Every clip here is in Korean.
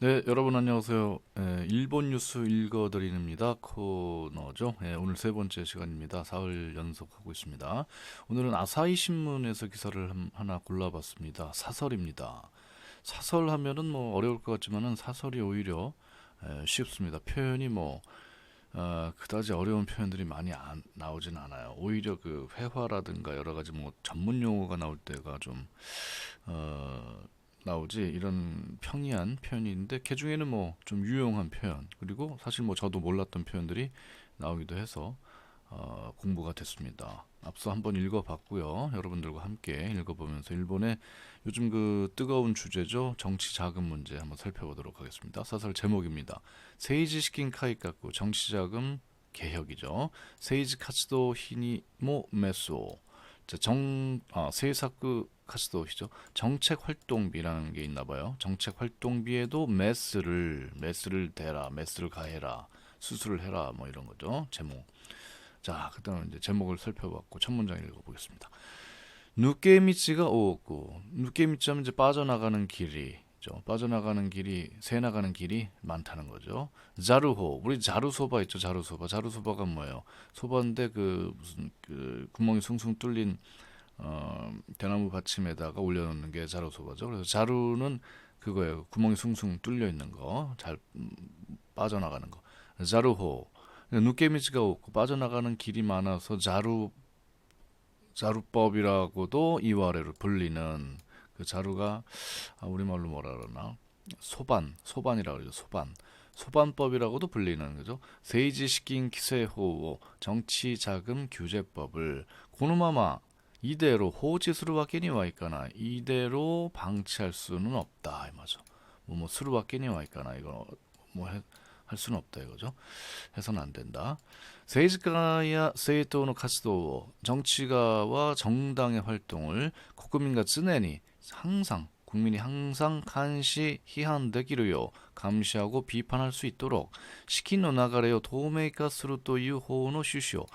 네, 여러분 안녕하세요. 일본 뉴스 읽어드립니다 코너죠. 오늘 세 번째 시간입니다. 사흘 연속하고 있습니다. 오늘은 아사히 신문에서 기사를 하나 골라봤습니다. 사설입니다. 사설 하면은 뭐 어려울 것 같지만은 사설이 오히려 쉽습니다. 표현이 뭐 그다지 어려운 표현들이 많이 안 나오진 않아요. 오히려 그 회화라든가 여러 가지 뭐 전문 용어가 나올 때가 좀 어, 나오지 이런 평이한 표현이 있는데 그 중에는 뭐 좀 유용한 표현 그리고 사실 뭐 저도 몰랐던 표현들이 나오기도 해서 공부가 됐습니다. 앞서 한번 읽어봤고요. 여러분들과 함께 읽어보면서 일본의 요즘 그 뜨거운 주제죠. 정치 자금 문제 한번 살펴보도록 하겠습니다. 사설 제목입니다. 세이지 시킨 카이카쿠 정치 자금 개혁이죠. 세이지 카츠도 히니모 메소 세이사쿠 카츠도시죠. 정책 활동비라는 게 있나 봐요. 정책 활동비에도 메스를 대라, 메스를 가해라, 수술을 해라 뭐 이런 거죠. 제목. 자, 그다음 이제 제목을 살펴봤고 첫 문장 읽어보겠습니다. 누게미치가 오고 누게미치 하면 이제 빠져나가는 길이 빠져나가는 길이 새 나가는 길이 많다는 거죠. 자루호 우리 자루소바 있죠. 자루소바가 뭐예요? 소바인데 그 무슨 그 구멍이 숭숭 뚫린 대나무 받침에다가 올려놓는 게 자루소바죠. 그래서 자루는 그거예요. 구멍이 숭숭 뚫려 있는 거, 잘 빠져나가는 거. 자루호 누게미치가 없고 빠져나가는 길이 많아서 자루법이라고도 이와래로 불리는 그 자루가 우리말로 뭐라 그러나 소반이라고 그러죠. 소반법이라고도 불리는 거죠. 세이지시킨 기세호호 정치자금 규제법을 고노마마 이대로 호지するわけに 있거나 이대로 방치할 수는 없다 이 말이죠. 뭐するわけに 있거나 이거 뭐 할 수는 없다 이거죠. 해서는 안 된다. 세이지가야 세이토의 활동, 정치가와 정당의 활동을 국민과 쯔네니 항상 국민이 항상監視 批判できるよう 감시하고 비판할 수 있도록 시킨의 流れを 透明化するという法の趣旨を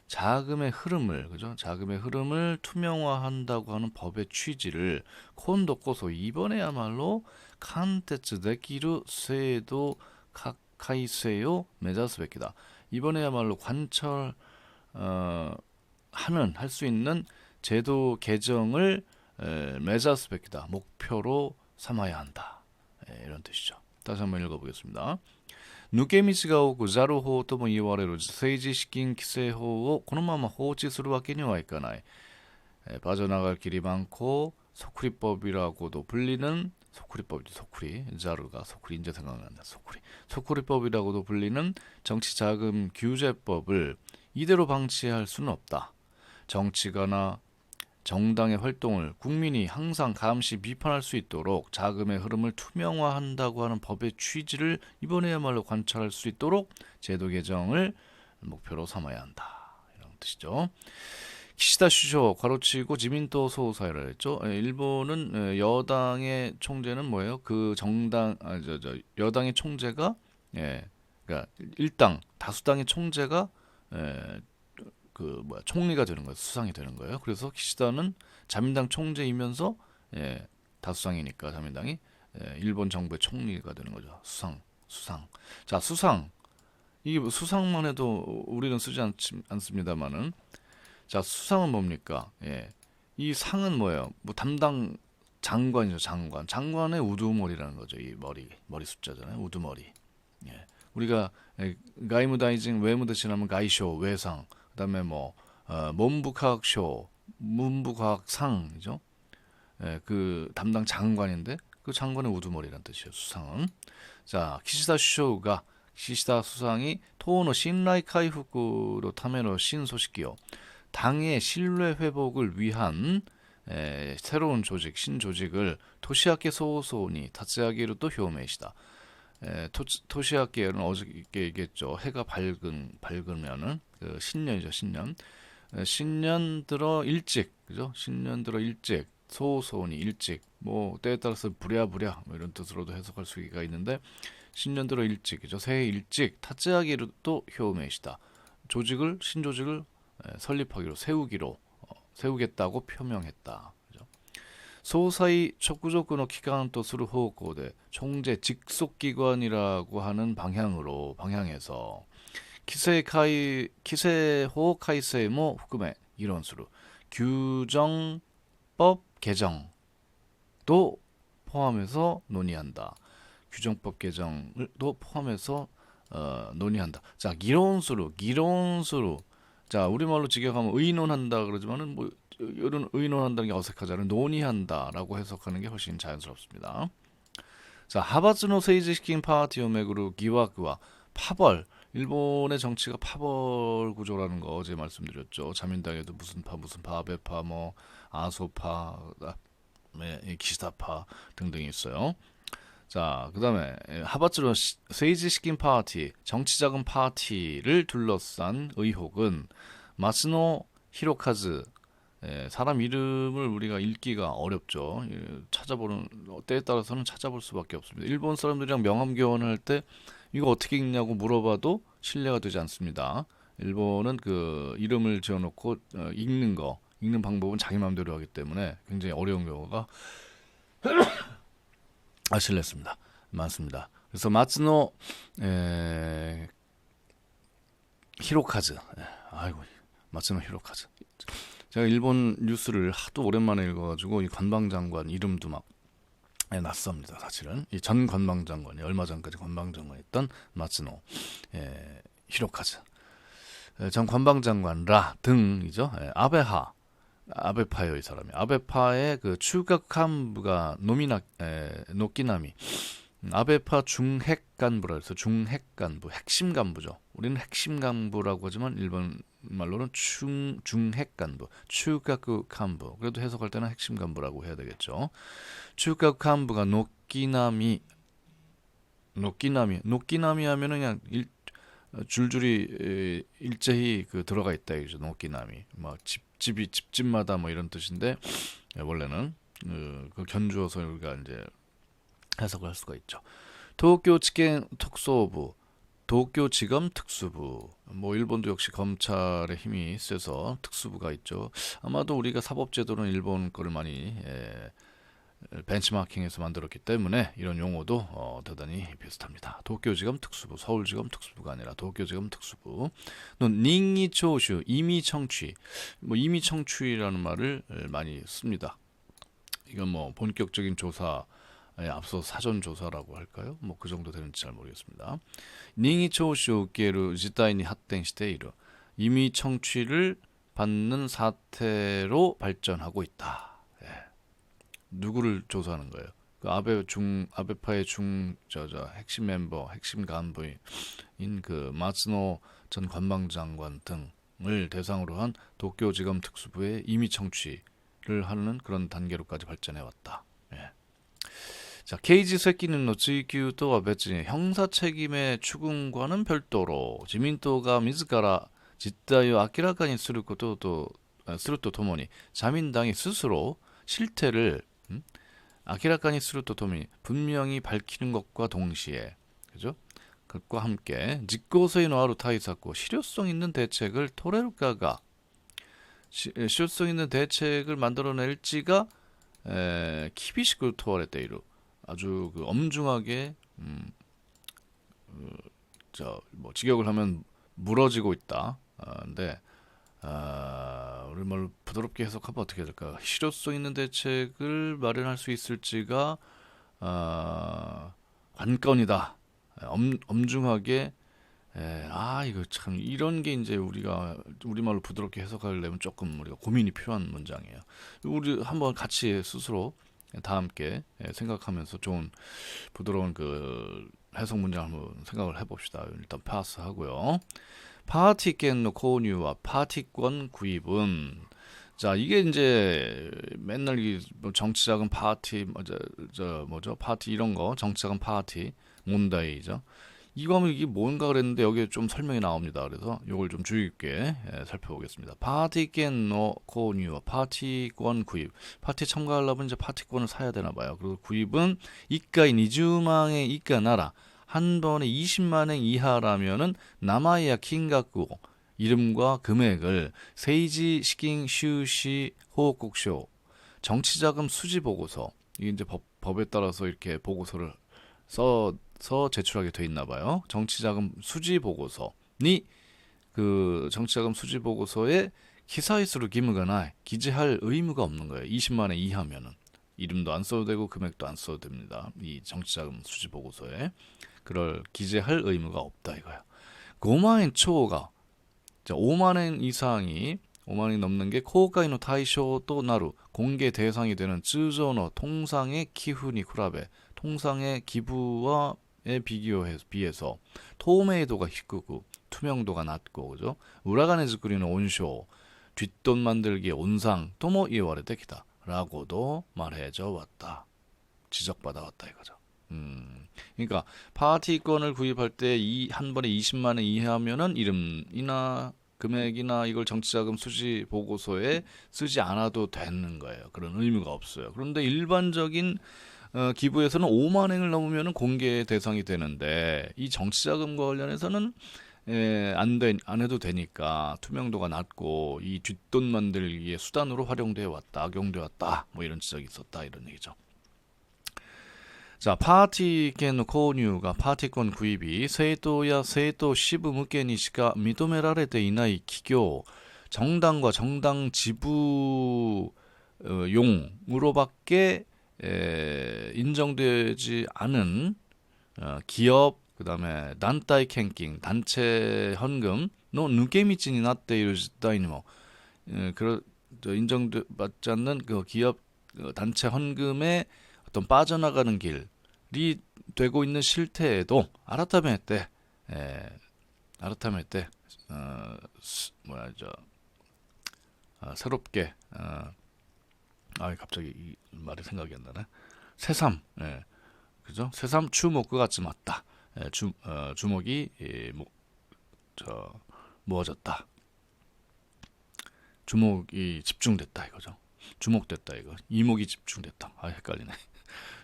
자금의 흐름을 그죠? 자금의 흐름을 투명화한다고 하는 법의 취지를 콘도코소 이번에야말로 칸테츠できる 制度 改正を 目指すべきだ. 이번에야말로 관철 하는 할 수 있는 제도 개정을 메자스백이다 목표로 삼아야 한다. 이런 뜻이죠. 다시 한번 읽어보겠습니다. 누게미치가 오고 자루호とも言われる政治資金規正法をこのまま放置するわけにはいかない。 빠져나갈 길이 많고 소쿠리법이라고도 불리는 소쿠리법이죠. 소쿠리 자루가 소쿠리 이제 생각난다. 소쿠리법이라고도 불리는 정치자금 규제법을 이대로 방치할 수는 없다. 정치가나 정당의 활동을 국민이 항상 감시 비판할 수 있도록 자금의 흐름을 투명화한다고 하는 법의 취지를 이번에야말로 관찰할 수 있도록 제도 개정을 목표로 삼아야 한다. 이런 뜻이죠. 기시다 슈쇼 괄호치고 지민도 소사이라 했죠. 일본은 여당의 총재는 뭐예요? 그 정당 여당의 총재가 그러니까 일당 다수당의 총재가 그 뭐야 총리가 되는 거예요. 수상이 되는 거예요. 그래서 기시다는 자민당 총재이면서 다수당이니까 자민당이 일본 정부의 총리가 되는 거죠. 수상. 자, 수상. 이게 뭐 수상만 해도 우리는 쓰지 않습니다만은 자, 수상은 뭡니까? 이 상은 뭐예요? 뭐 담당 장관이죠, 장관. 장관의 우두머리라는 거죠. 이 머리 숫자잖아요. 우두머리. 우리가 가이무다이징 외무대신하면 가이쇼, 외상. 그다음에 뭐 문부과학쇼, 문부과학상이죠. 그 담당 장관인데 그 장관의 우두머리라는 뜻이에요. 수상은. 자, 기시다 수상이 토의 신뢰回復로 타메노 신소식기요. 당의 신뢰 회복을 위한 새로운 조직, 신조직을 토시아케 소소니 타츠야기로도 효명시다. 토시아케는 어저께 얘기했죠. 해가 밝으면은 그 신년이죠, 신년. 신년 들어 일찍, 그죠? 신년 들어 일찍, 소소니 일찍, 뭐 때에 따라서 부랴부랴 뭐 이런 뜻으로도 해석할 수가 있는데 신년 들어 일찍이죠. 새해 일찍 타츠야기로도 효명시다. 신조직을 설립하기로 세우겠다고 표명했다. 그죠? 소사이 촉구조건의 기관とする方向で 총재 직속기관이라고 하는 방향에서 기세호改正も 含め 議論する 규정법 개정도 포함해서 논의한다. 규정법 개정도 포함해서 논의한다. 자, 기론수로. 자, 우리말로 직역하면 의논한다 그러지만은 뭐 이런 의논한다는 게 어색하잖아요. 논의한다라고 해석하는 게 훨씬 자연스럽습니다. 자, 하바츠노 세이지시킨 파티を巡る 기와크와 파벌. 일본의 정치가 파벌 구조라는 거 어제 말씀드렸죠. 자민당에도 무슨 파, 아베파, 뭐 아소파, 기시다파 등등이 있어요. 자, 그 다음에 하바츠노 세이지시킨 파티, 정치자금 파티를 둘러싼 의혹은 마츠노 히로카즈, 사람 이름을 우리가 읽기가 어렵죠. 찾아보는 때에 따라서는 찾아볼 수밖에 없습니다. 일본 사람들이랑 명함 교환할 때 이거 어떻게 읽냐고 물어봐도 신뢰가 되지 않습니다. 일본은 그 이름을 지어놓고 읽는 방법은 자기 마음대로 하기 때문에 굉장히 어려운 경우가 실례했습니다. 많습니다. 그래서 마츠노 히로카즈, 마츠노 히로카즈. 제가 일본 뉴스를 하도 오랜만에 읽어가지고 이 관방장관 이름도 막 낯섭니다. 사실은 이 전 관방장관이 얼마 전까지 관방장관이었던 마츠노 히로카즈 전 관방장관 라 등이죠. 아베파요 이 사람이. 아베파의 그 추각 간부가 노키나미 아베파 중핵 간부라 해서 중핵 간부, 핵심 간부죠. 우리는 핵심 간부라고 하지만 일본 말로는 중핵 간부, 추가쿠 간부. 그래도 해석할 때는 핵심 간부라고 해야 되겠죠. 추가쿠 간부가 노키나미 하면은 그냥 줄줄이 일제히 그 들어가 있다 이죠. 노키나미. 막 집집마다 뭐 이런 뜻인데 원래는 그 견주어서 우리가 이제 해석을 할 수가 있죠. 도쿄지検특수부, 도쿄지검 특수부. 뭐 일본도 역시 검찰의 힘이 세서 특수부가 있죠. 아마도 우리가 사법제도는 일본 거를 많이 벤치마킹해서 만들었기 때문에 이런 용어도 대단히 비슷합니다. 도쿄지검 특수부, 서울지검 특수부가 아니라 도쿄지검 특수부. 닝이초슈, 임의청취. 뭐 임의청취라는 말을 많이 씁니다. 이건 뭐 본격적인 조사 앞서 사전 조사라고 할까요? 뭐 그 정도 되는지 잘 모르겠습니다. 닝이聴取を 受ける事態に発展している. 이미 청취를 받는 사태로 발전하고 있다. 누구를 조사하는 거예요? 그 아베파의 핵심 멤버, 핵심 간부인 그 마츠노 전 관방장관 등을 대상으로 한 도쿄지검 특수부의 임의 청취를 하는 그런 단계로까지 발전해 왔다. 자, 케이지責任の 追及とは別に 형사 책임의 추궁과는 별도로自民党が自ら実態を明らかにするとともに 자민당이 스스로 실태를明らかにするとともに 분명히 밝히는 것과 동시에 그죠? 그것과 함께実効性のある対策, 실효성 있는 대책을 토레루카가 실효성 있는 대책을 만들어낼지가 키비시쿠 토레테이루 아주 그 엄중하게 뭐 직역을 하면 물어지고 있다. 근데 우리말로 부드럽게 해석하면 어떻게 될까? 실효성 있는 대책을 마련할 수 있을지가 관건이다. 엄중하게 이거 참 이런 게 이제 우리말로 부드럽게 해석하려면 조금 우리가 고민이 필요한 문장이에요. 우리 한번 같이 스스로 다 함께 생각하면서 좋은 부드러운 그 해석 문장 한번 생각을 해봅시다. 일단 파스하고요. 파티권購入와 파티권 구입은 자 이게 이제 맨날 이 정치자금 파티 파티 이런 거 정치자금 파티 몬다이죠. 이거 하면 이게 뭔가 그랬는데 여기에 좀 설명이 나옵니다. 그래서 이걸 좀 주의 깊게 살펴보겠습니다. 파티권購入와 파티권 구입. 파티 참가하려면 이제 파티권을 사야 되나 봐요. 그리고 구입은 이가이 20만 엔 이하 나라. 한 번에 20만 엔 이하라면은 나마야 킹각고 이름과 금액을 세이지 시킹 슈시 호국쇼 정치자금 수지 보고서 이게 이제 법에 따라서 이렇게 보고서를 써서 제출하게 돼 있나 봐요. 정치자금 수지 보고서니 그 정치자금 수지 보고서에 기사이스로 기무가 나 기재할 의무가 없는 거예요. 20만 원 이하면은 이름도 안 써도 되고 금액도 안 써도 됩니다. 이 정치자금 수지 보고서에 그럴 기재할 의무가 없다 이거야. 5만 원 초가 5만 원 이상이 5만 원이 넘는 게 공개의対象となる 공개 대상이 되는 通常の 통상의 기후니 쿠라베 통상의 기부와에 비해서透明度が 低く 투명도가 낮고 그죠? 우라간에 짓거리는 온쇼 뒷돈 만들기의 온상 또 뭐 이해와레 기다 라고도 말해져 왔다. 지적받아 왔다 이거죠. 그러니까 파티권을 구입할 때 한 번에 20만 원 이하면은 이름이나 금액이나 이걸 정치자금 수지 보고서에 쓰지 않아도 되는 거예요. 그런 의무가 없어요. 그런데 일반적인 기부에서는 5만 원을 넘으면 공개 대상이 되는데 이 정치자금과 관련해서는 안 해도 되니까 투명도가 낮고 이 뒷돈 만들기의 수단으로 활용돼 왔다, 악용돼 왔다, 뭐 이런 지적이 있었다 이런 얘기죠. 자, 파티권購入가 파티권 구입이 세도야 세도 시부向けにしか認められていない企業, 정당과 정당 지부용으로밖에 인정되지 않은 기업 그 다음에 단타이 캔킹 단체 헌금의 抜け道になっている実態にも 인정받지 않는 그 기업 단체 헌금의 어떤 빠져나가는 길이 되고 있는 실태에도 아라타메 때 새롭게 갑자기 이 말이 생각이 안 나네. 새삼 그죠? 새삼 주목과 같이 맞다. 주목이 모아졌다. 주목이 집중됐다 이거죠. 주목됐다 이거. 이목이 집중됐다. 헷갈리네.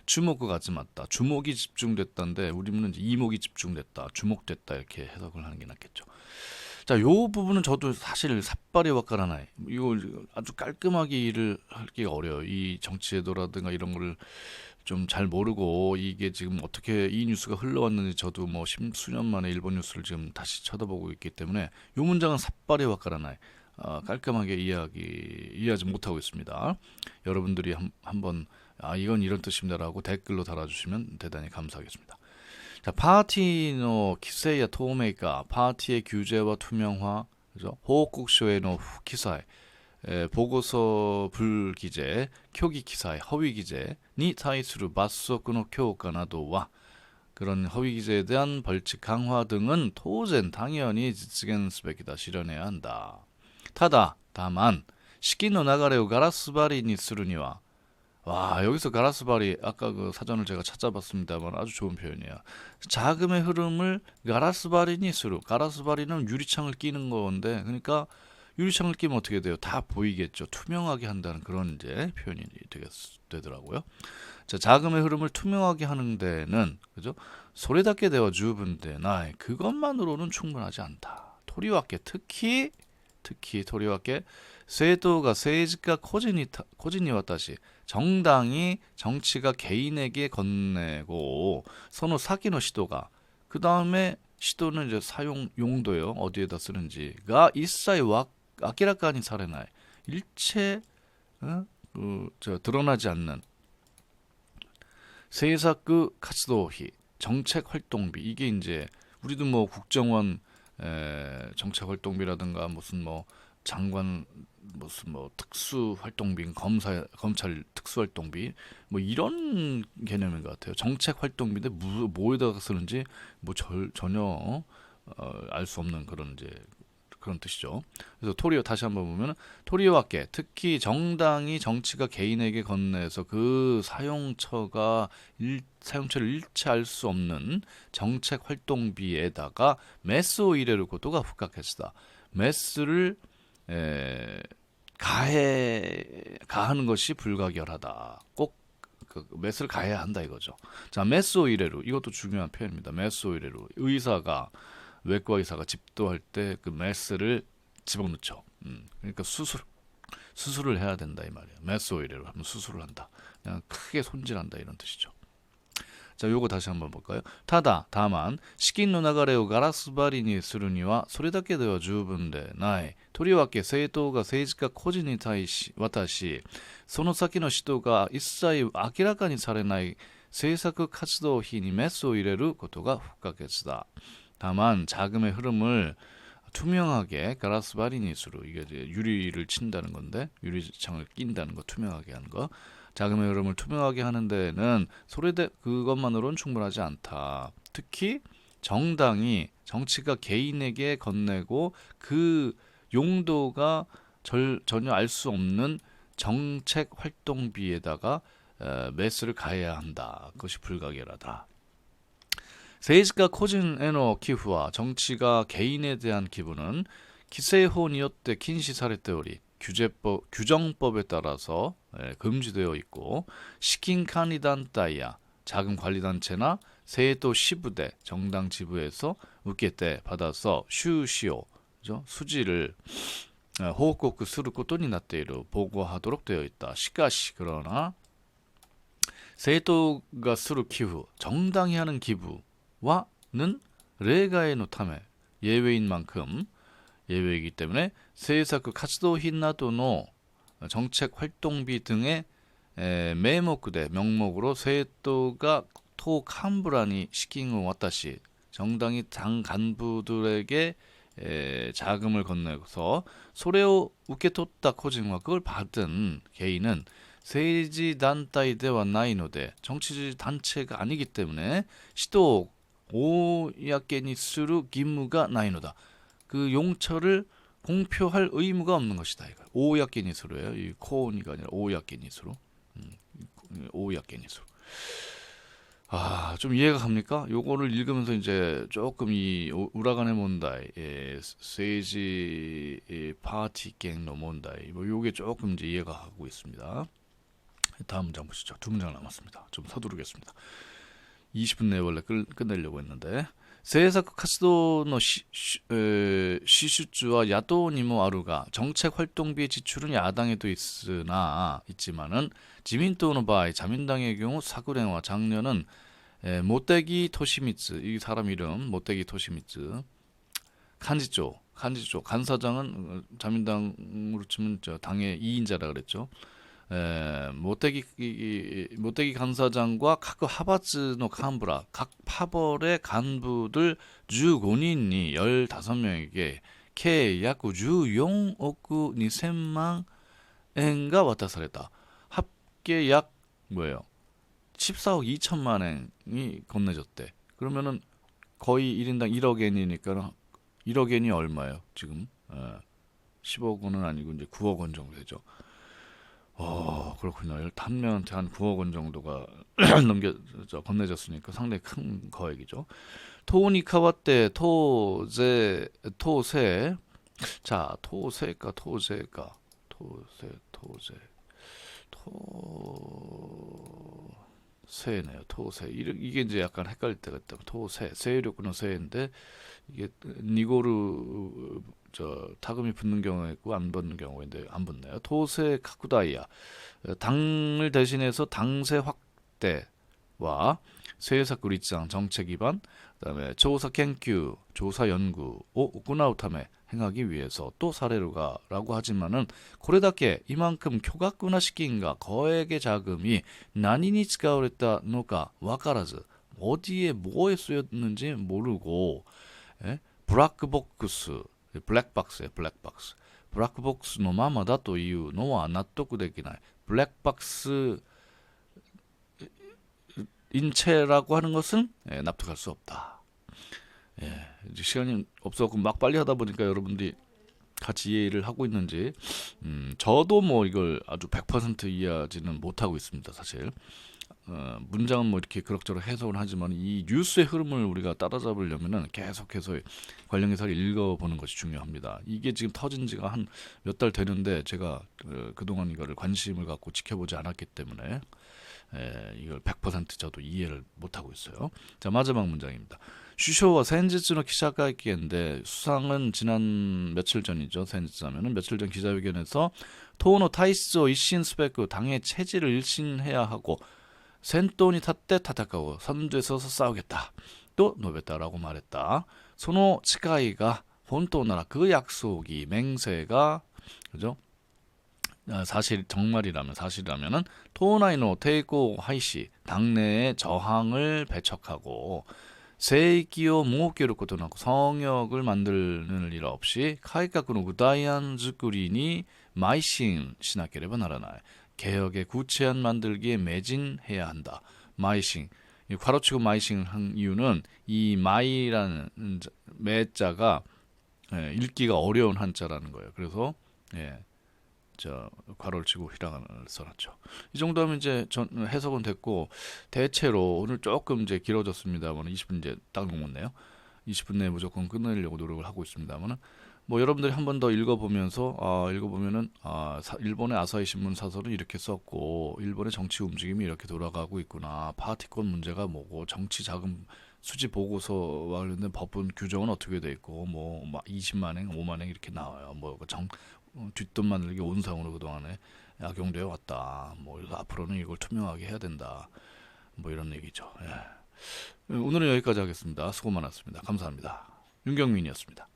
주목과 같이 맞다. 주목이 집중됐다인데 우리는 이제 이목이 집중됐다, 주목됐다 이렇게 해석을 하는 게 낫겠죠. 자, 요 부분은 저도 사실 삿발이 와까라나이 이거 아주 깔끔하게 일을 하기가 어려요. 이 정치제도라든가 이런 거를 좀 잘 모르고 이게 지금 어떻게 이 뉴스가 흘러왔는지 저도 뭐 수년 만에 일본 뉴스를 지금 다시 쳐다보고 있기 때문에 요 문장은 삿발이 와까라나이 깔끔하게 이해하지 못하고 있습니다. 여러분들이 한번 이건 이런 뜻입니다라고 댓글로 달아주시면 대단히 감사하겠습니다. 자, 파티의 기세야 토메이가 파티의 규제와 투명화, 그죠? 호국쇼의 기사에 보고서 불기재, 표기 기사의 허위 기재니 타이스루 맞소크노 교과 나도와 그런 허위 기재에 대한 벌칙 강화 등은 토젠 당연히実現すべきだ 실현해야 한다. 타다 다만 시기의流れを 가라스바리니するには 와, 여기서 가라스바리 아까 그 사전을 제가 찾아봤습니다만 아주 좋은 표현이에요. 자금의 흐름을 가라스바리니 수루. 가라스바리는 유리창을 끼는 건데, 그러니까 유리창을 끼면 어떻게 돼요? 다 보이겠죠. 투명하게 한다는 그런 이제 표현이 되더라고요. 자, 자금의 흐름을 투명하게 하는 데는 그죠? 소리답게 되어 주분데 나 그것만으로는 충분하지 않다. 토리와께 특히 토리와께 세도가 세지가 코진이 왔다시 정당이 정치가 개인에게 건네고 선호 사기노 시도가 그 다음에 시도는 이제 사용 용도요 어디에다 쓰는지가 이사이 아키라카니 사례나이 일체 드러나지 않는 세사크 카츠도히 정책 활동비 이게 이제 우리도 뭐 국정원 정책 활동비라든가 무슨 뭐 장관 무슨 뭐 특수 활동비 검찰 특수 활동비 뭐 이런 개념인 것 같아요. 정책 활동비인데 뭐에다가 쓰는지 뭐 전혀 알 수 없는 그런 이제 그런 뜻이죠. 그래서 토리오 다시 한번 보면 토리오와께 특히 정당이 정치가 개인에게 건네서 그 사용처를 일체 알 수 없는 정책 활동비에다가 메스오 이레를 고도가 후각했다. 메스를 가하는 것이 불가결하다. 꼭 그 메스를 가해야 한다 이거죠. 자, 메스오 이레루 이것도 중요한 표현입니다. 메스오 이레루 외과 의사가 집도할 때 그 메스를 집어넣죠. 그러니까 수술을 해야 된다 이 말이에요. 메스오이레로 하면 수술을 한다. 그냥 크게 손질한다 이런 뜻이죠. 자, 요거 다시 한번 볼까요? 타다, 다만, 資金の流れをガラス張りにするには、それだけでは十分でない。とりわけ政党が政治家個人に対し渡し、その先の人が一切明らかにされない政策活動費にメスを入れることが不可欠だ。 다만 자금의 흐름을 투명하게 가라스바리니스로 이게 이제 유리를 친다는 건데 유리창을 낀다는 거 투명하게 하는 거 자금의 흐름을 투명하게 하는 데는 소래대 그것만으로는 충분하지 않다. 특히 정당이 정치가 개인에게 건네고 그 용도가 전혀 알 수 없는 정책 활동비에다가 매스를 가해야 한다. 그것이 불가결하다. 政治家個人への寄付は 정치가 개인에 대한 기부는 規制法によって禁止されており 규정법에 따라서 금지되어 있고 시킨관리단체야 자금관리단체나 세도 시부대 정당 지부에서 우케테 받아서 슈시오 수지를報告することになっている 보고하도록 되어 있다. 시가시 그러나 세도가 する 기부 정당이 하는 기부와는 例外のため 예외인 만큼 예외이기 때문에政策 活動費などの 정책 활동비 등의名目대 명목으로 세도가 토 간부라니 시킹을 왔다시 정당이 당 간부들에게 자금을 건네서 소래を 受け取った 個人과 그걸 받은 개인은 政治団体ではないので 정치 단체가 아니기 때문에 시도公にする義務がないのだ. 그 용처를 공표할 의무가 없는 것이다. 이거. 오야케니스로예요. 이 코니가 아니라 오야케니스로. 오야케니스로. 아, 좀 이해가 갑니까? 요거를 읽으면서 이제 조금 이 우라간의 문다이, 세지 파티 갱노 문다이, 뭐 요게 조금 이제 이해가 가고 있습니다. 다음 문장 보시죠. 두 문장 남았습니다. 좀 서두르겠습니다. 20분 내에 원래 끝내려고 했는데 政策活動の支出は野党にもあるが 정책 활동비의 지출은 야당에도 있지만은 自民党の場合 자민당의 경우 사구랭와 작년은 모떼기 토시미츠 이 사람 이름 모떼기 토시미츠 간지조 간사장은 자민당으로 치면 저 당의 2인자라 그랬죠. 모떼기 간사장과 각 하바츠의 간부라 각 파벌의 간부들 15人이 15명에게 계약 14억 2천만 엔가渡された. 합계 약 뭐예요? 14억 2천만 엔이 건네졌대. 그러면은 거의 1인당 1억 엔이니까 1억 엔이 얼마예요? 지금 10억 원은 아니고 이제 9억 원 정도 되죠. 그렇군요. 한 명한테 한 9억 원 정도가 건네졌으니까 상당히 큰 거액이죠. 토니카와 때 토세 자 토세가 토세네요. 토세 이게 이제 약간 헷갈릴 때가 있다. 토세 세력은 세인데 이게 니고르 타금이 붙는 경우가 있고 안 붙는 경우가 있는데 안 붙네요. 토세 카쿠다이야 당을 대신해서 당세 확대와 세사쿠 리짱 정책 기반 그다음에 조사研究 조사 연구 오쿠나우타메 행하기 위해서 또 사례로가라고 하지만은 고래답게 이만큼 교각구나 시킨가 거액의 자금이 나니니 쓰가오랬다노가 와카라즈 어디에 뭐에 쓰였는지 모르고 블랙박스 블랙박스의 블랙박스 블랙박스のままだというのは納得できない 블랙박스 인체라고 하는 것은 납득할 수 없다. 이제 시간이 없어서 막 빨리 하다 보니까 여러분들이 같이 이해를 하고 있는지 저도 뭐 이걸 아주 100% 이해하지는 못하고 있습니다. 사실 문장은 뭐 이렇게 그럭저럭 해석을 하지만 이 뉴스의 흐름을 우리가 따라잡으려면은 계속해서 관련 기사를 읽어보는 것이 중요합니다. 이게 지금 터진 지가 한 몇 달 되는데 제가 그동안 이거를 관심을 갖고 지켜보지 않았기 때문에 이걸 100% 저도 이해를 못하고 있어요. 자, 마지막 문장입니다. 슈쇼와 센지츠의 기자회견인데 수상은 지난 며칠 전이죠. 센지츠 하면은 며칠 전 기자회견에서 토노 타이스오 일신 스펙 당의 체질을 일신해야 하고 센돈이 탔대 타타카고 선두에 서서 싸우겠다 또 노베다라고 말했다. 소노 치카이가 본토나라 그 약속이 맹세가 그죠? 사실 정말이라면 사실이라면은 토나이노 테이코 하이시 당내의 저항을 배척하고 세이키오 무호교를 것도なく 성역을 만드는 일 없이 카이카쿠노 구다이안 즈쿠리니 마이신 시나케레바 나라나이 개혁의 구체안 만들기에 매진해야 한다. 마이싱 괄호치고 마이싱을 한 이유는 이 마이라는 매자가 읽기가 어려운 한자라는 거예요. 그래서 괄호를 치고 히라가나를 써놨죠. 이 정도면 이제 해석은 됐고 대체로 오늘 조금 이제 길어졌습니다만 20분 이제 딱 넘었네요. 20분 내에 무조건 끝내려고 노력을 하고 있습니다만은 뭐 여러분들이 한 번 더 읽어보면서 읽어보면은 일본의 아사히 신문 사설은 이렇게 썼고 일본의 정치 움직임이 이렇게 돌아가고 있구나. 파티권 문제가 뭐고 정치 자금 수지 보고서와 관련된 법은 규정은 어떻게 돼 있고 뭐 20만 행, 5만 행 이렇게 나와요. 뭐 뒷돈 만들기 온상으로 그동안에 악용되어 왔다. 뭐 그래서 앞으로는 이걸 투명하게 해야 된다. 뭐 이런 얘기죠. 오늘은 여기까지 하겠습니다. 수고 많았습니다. 감사합니다. 윤경민이었습니다.